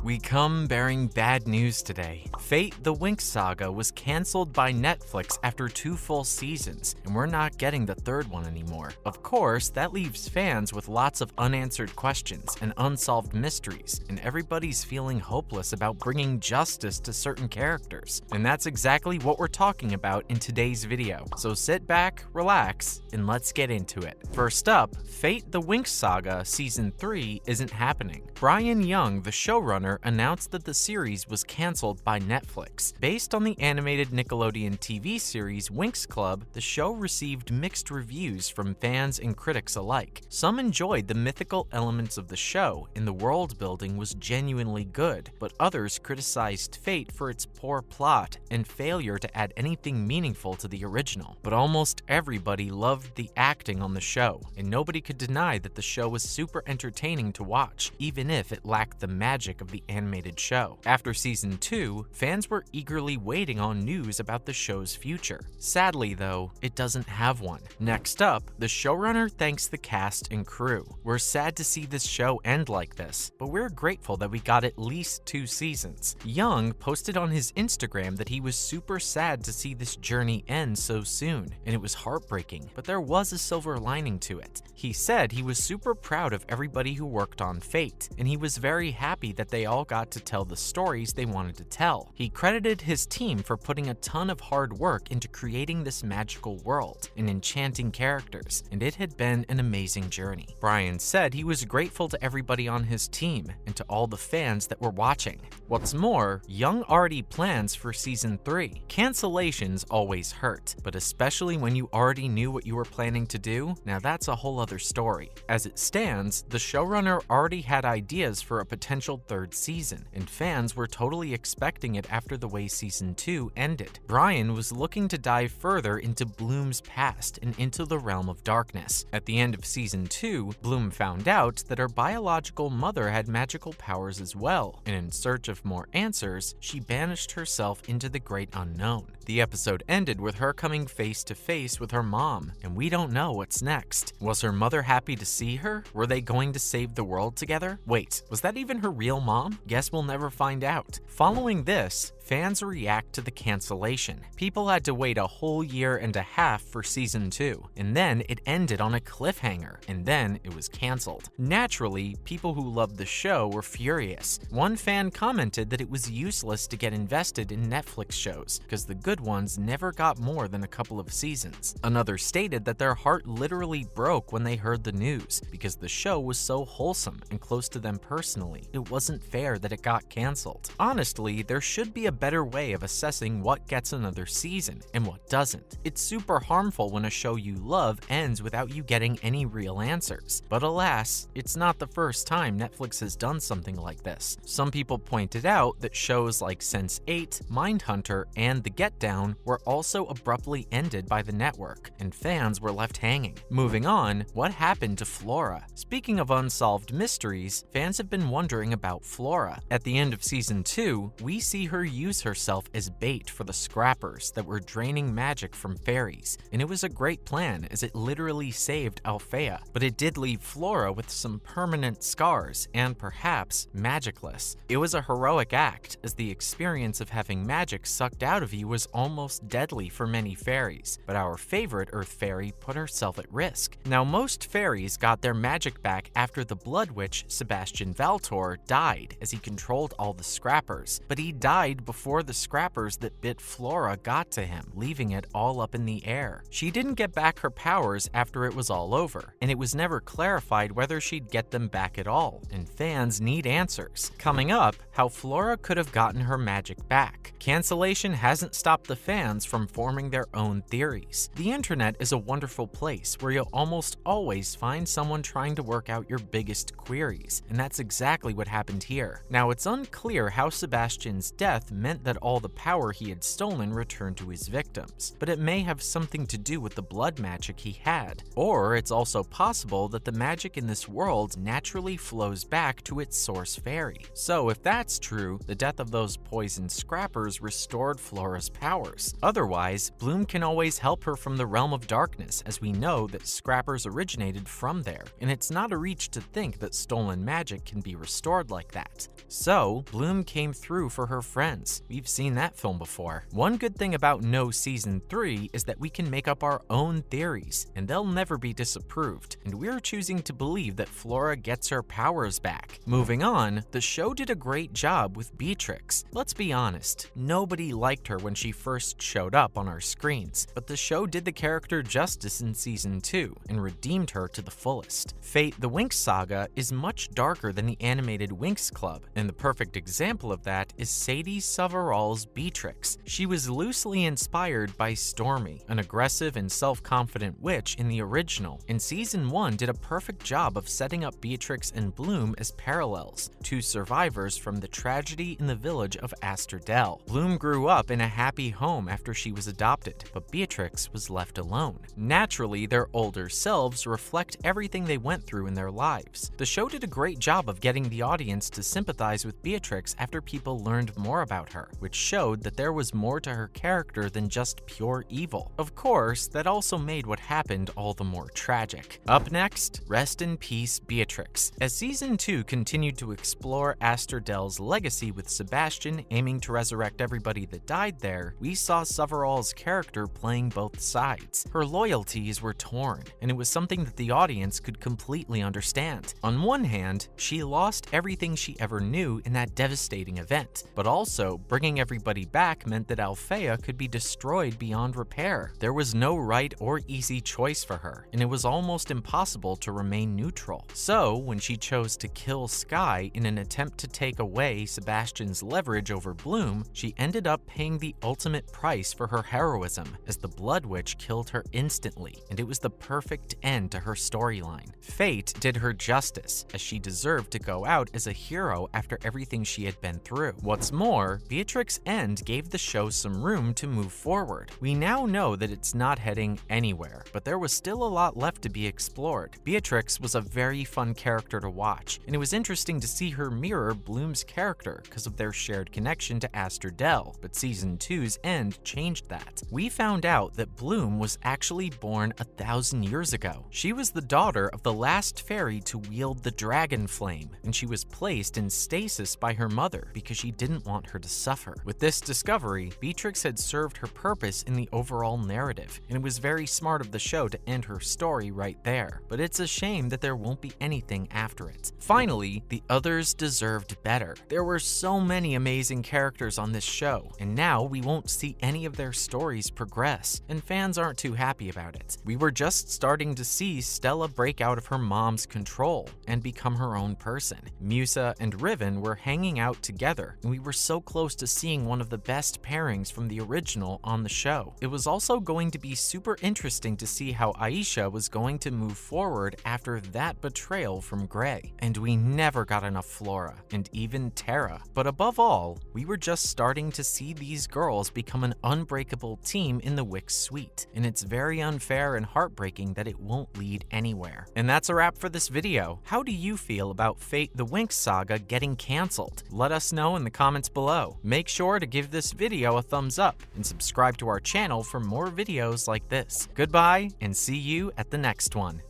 We come bearing bad news today. Fate: The Winx Saga was cancelled by Netflix after 2 full seasons, and we're not getting the 3rd one anymore. Of course, that leaves fans with lots of unanswered questions and unsolved mysteries, and everybody's feeling hopeless about bringing justice to certain characters. And that's exactly what we're talking about in today's video. So sit back, relax, and let's get into it. First up, Fate: The Winx Saga Season 3 isn't happening. Brian Young, the showrunner, announced that the series was cancelled by Netflix. Based on the animated Nickelodeon TV series Winx Club, the show received mixed reviews from fans and critics alike. Some enjoyed the mythical elements of the show, and the world building was genuinely good, but others criticized Fate for its poor plot and failure to add anything meaningful to the original. But almost everybody loved the acting on the show, and nobody could deny that the show was super entertaining to watch, even if it lacked the magic of the animated show. After season 2, fans were eagerly waiting on news about the show's future. Sadly though, it doesn't have one. Next up, the showrunner thanks the cast and crew. We're sad to see this show end like this, but we're grateful that we got at least 2 seasons. Young posted on his Instagram that he was super sad to see this journey end so soon, and it was heartbreaking, but there was a silver lining to it. He said he was super proud of everybody who worked on Fate, and he was very happy that they all got to tell the stories they wanted to tell. He credited his team for putting a ton of hard work into creating this magical world and enchanting characters, and it had been an amazing journey. Brian said he was grateful to everybody on his team and to all the fans that were watching. What's more, Young already plans for season 3. Cancellations always hurt, but especially when you already knew what you were planning to do, now that's a whole other story. As it stands, the showrunner already had ideas for a potential 3rd season, and fans were totally expecting it after the way season 2 ended. Brian was looking to dive further into Bloom's past and into the realm of darkness. At the end of season 2, Bloom found out that her biological mother had magical powers as well, and in search of more answers, she banished herself into the great unknown. The episode ended with her coming face to face with her mom, and we don't know what's next. Was her mother happy to see her? Were they going to save the world together? Wait, was that even her real mom? Guess we'll never find out. Following this, fans react to the cancellation. People had to wait a whole year and a half for season 2, and then it ended on a cliffhanger, and then it was canceled. Naturally, people who loved the show were furious. One fan commented that it was useless to get invested in Netflix shows, because the good ones never got more than a couple of seasons. Another stated that their heart literally broke when they heard the news, because the show was so wholesome and close to them personally. It wasn't fair that it got canceled. Honestly, there should be a better way of assessing what gets another season and what doesn't. It's super harmful when a show you love ends without you getting any real answers. But alas, it's not the first time Netflix has done something like this. Some people pointed out that shows like Sense8, Mindhunter, and The Get Down were also abruptly ended by the network, and fans were left hanging. Moving on, what happened to Flora? Speaking of unsolved mysteries, fans have been wondering about Flora. At the end of season 2, we see her use herself as bait for the scrappers that were draining magic from fairies, and it was a great plan as it literally saved Althea, but it did leave Flora with some permanent scars and perhaps magicless. It was a heroic act, as the experience of having magic sucked out of you was almost deadly for many fairies, but our favorite Earth Fairy put herself at risk. Now, most fairies got their magic back after the Blood Witch Sebastian Valtor died, as he controlled all the scrappers, but he died before the scrappers that bit Flora got to him, leaving it all up in the air. She didn't get back her powers after it was all over, and it was never clarified whether she'd get them back at all, and fans need answers. Coming up, how Flora could have gotten her magic back. Cancellation hasn't stopped the fans from forming their own theories. The internet is a wonderful place where you'll almost always find someone trying to work out your biggest queries, and that's exactly what happened here. Now, it's unclear how Sebastian's death meant that all the power he had stolen returned to his victims, but it may have something to do with the blood magic he had. Or it's also possible that the magic in this world naturally flows back to its source fairy. So if that's true, the death of those poisoned scrappers restored Flora's powers. Otherwise, Bloom can always help her from the realm of darkness, as we know that scrappers originated from there, and it's not a reach to think that stolen magic can be restored like that. So, Bloom came through for her friends. We've seen that film before. One good thing about No Season 3 is that we can make up our own theories, and they'll never be disapproved, and we're choosing to believe that Flora gets her powers back. Moving on, the show did a great job with Beatrix. Let's be honest, nobody liked her when she first showed up on our screens, but the show did the character justice in Season 2 and redeemed her to the fullest. Fate the Winx Saga is much darker than the animated Winx Club, and the perfect example of that is Sadie Sutherall's Beatrix. She was loosely inspired by Stormy, an aggressive and self-confident witch in the original, and Season 1 did a perfect job of setting up Beatrix and Bloom as parallels, two survivors from the tragedy in the village of Asterdell. Bloom grew up in a happy home after she was adopted, but Beatrix was left alone. Naturally, their older selves reflect everything they went through in their lives. The show did a great job of getting the audience to sympathize with Beatrix after people learned more about her, which showed that there was more to her character than just pure evil. Of course, that also made what happened all the more tragic. Up next, rest in peace, Beatrix. As Season 2 continued to explore Asterdell's legacy with Sebastian aiming to resurrect everybody that died there, we saw Sutherall's character playing both sides. Her loyalties were torn, and it was something that the audience could completely understand. On one hand, she lost everything she ever knew in that devastating event, but also bringing everybody back meant that Althea could be destroyed beyond repair. There was no right or easy choice for her, and it was almost impossible to remain neutral. So, when she chose to kill Skye in an attempt to take away Sebastian's leverage over Bloom, she ended up paying the ultimate price for her heroism, as the Blood Witch killed her instantly, and it was the perfect end to her storyline. Fate did her justice, as she deserved to go out as a hero after everything she had been through. What's more, Beatrix's end gave the show some room to move forward. We now know that it's not heading anywhere, but there was still a lot left to be explored. Beatrix was a very fun character to watch, and it was interesting to see her mirror Bloom's character because of their shared connection to Asterdell, but Season 2's end changed that. We found out that Bloom was actually born 1,000 years ago. She was the daughter of the last fairy to wield the dragon flame, and she was placed in stasis by her mother because she didn't want her to suffer. With this discovery, Beatrix had served her purpose in the overall narrative, and it was very smart of the show to end her story right there. But it's a shame that there won't be anything after it. Finally, the others deserved better. There were so many amazing characters on this show, and now we won't see any of their stories progress, and fans aren't too happy about it. We were just starting to see Stella break out of her mom's control and become her own person. Musa and Riven were hanging out together, and we were so close to seeing one of the best pairings from the original on the show. It was also going to be super interesting to see how Aisha was going to move forward after that betrayal from Grey. And we never got enough Flora, and even Terra. But above all, we were just starting to see these girls become an unbreakable team in the Wix suite, and it's very unfair and heartbreaking that it won't lead anywhere. And that's a wrap for this video. How do you feel about Fate the Winx Saga getting cancelled? Let us know in the comments below. Make sure to give this video a thumbs up and subscribe to our channel for more videos like this. Goodbye, and see you at the next one.